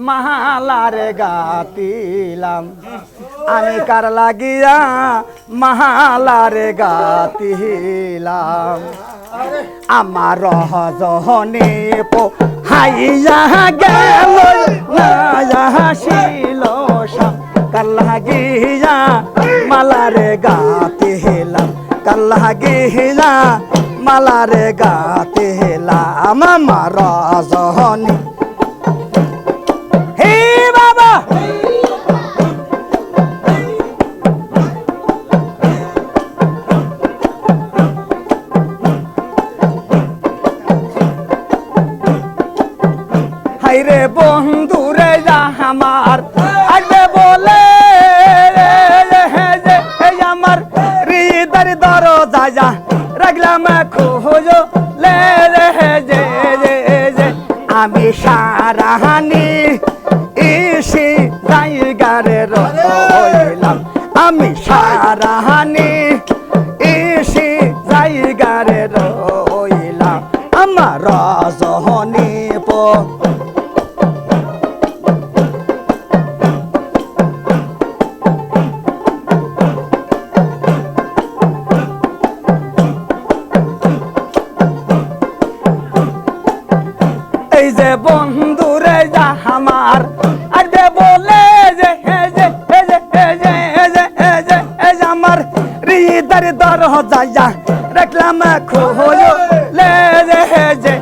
মালারে গাতিলাম আমি কার লাগিয়া মালারে গাতিলাম আমার রহজনে পো হাইয়া গেল না আসিল কার লাগিয়া মালারে গাতিলাম কার লাগিয়া মালারে গাতিলাম আমার রহজনে হে বাবা হাইরে বন্ধুরে আমার আগে বলে আমার হৃদয় দরজা রাখলাম খোঁজ লে যে আমি সারাহানি ইসি জায়গারে রইলাম আমি সারাহানি ইসি জায়গারে রইলাম আমার রজনী পো এই যে বন্ধুরে যা আমার আগে বলে যে আমার হৃদয় দরজা রাখলাম খোঁজ লে যে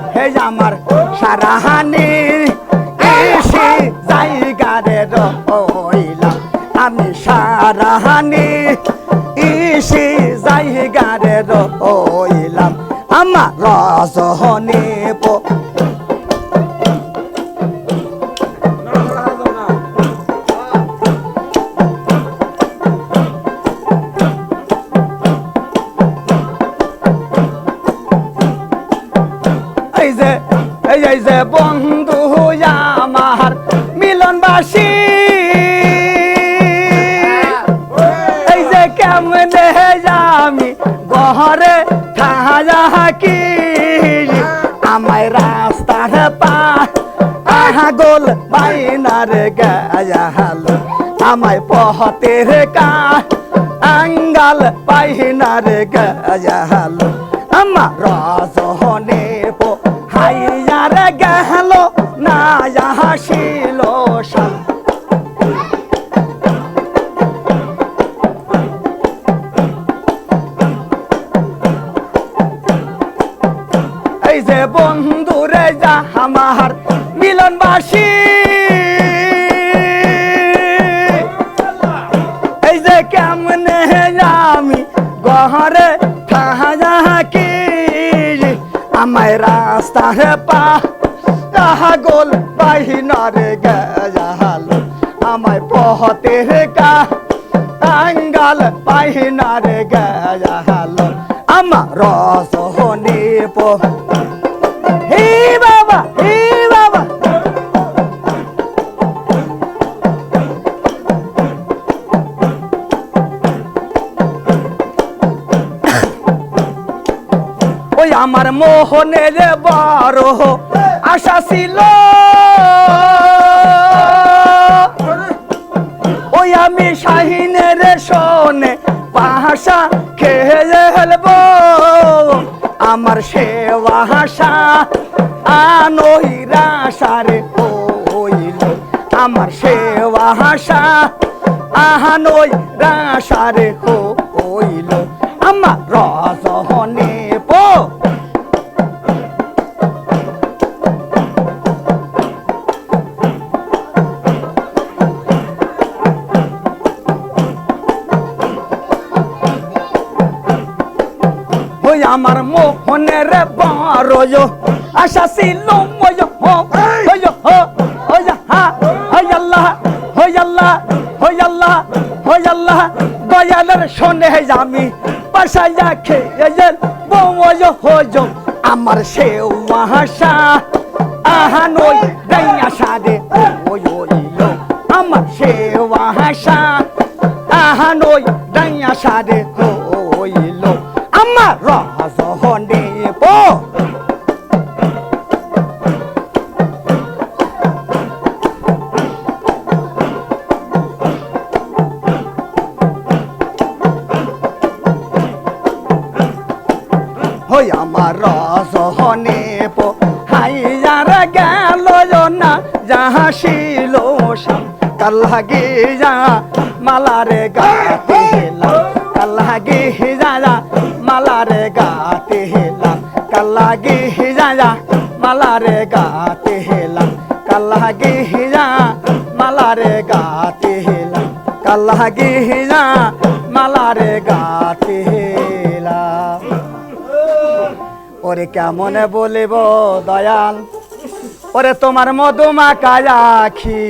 আমার সারাহানি এসে জায়গারে রইলাম আমি সারাহানি এসে জায়গারে রইলাম আমার রজনী পো এই যে বন্ধু আমার মিলনবাসী এই যে কেমনে আমি ঘরে থাকি আমায় রাস্তার গোল বাইনার গায়াল আমায় পথের আঙ্গাল বাইনার গায়াল আমার রজনে পো হাইয়ার গেল না হাসিল এই যে বন্ধুরে যা আমার মিলনবাসী এই যে কেমনে আমি ঘরে থাকি আমায় রাস্তার গোল বাহিনার গেল আমায় পথের আঙ্গাল বাহিনার গেল আমার রজনী পো হে বাবা হে বাবা ওই আমার মোহনের বড় আশা ছিল ওই আমি শাহিনের শোনে ভাষা খেয়ে হেলবো আমার সে ভাষা আনোই রাশারে হইল আমার সে ভাষা আহানোই রাশারে হইল আমার রজনী পো আমার মোহনের বড় আশা ছিল দয়ালের শোনে আমি পাশাইয়া খেয়ে আমার সেও আশা আহানোই আশা রে আমার সেও আশা আহানোই আশা রে হইল আমার রজনী পো রজনে পো হাইয়ার গেল না যাহা শিল কাল লাগি যা মালারে গাতে হেলাম কাল লাগি যা মালারে গাতে হেলাম কাল লাগি যা মালারে গাতে হেলাম কাল লাগি যা মালারে গাতে হেলাম কাল লাগি যা মালারে গাতে হেলাম। ওরে কেমন বলিব দয়াল ওরে তোমার মধুমাখা আখি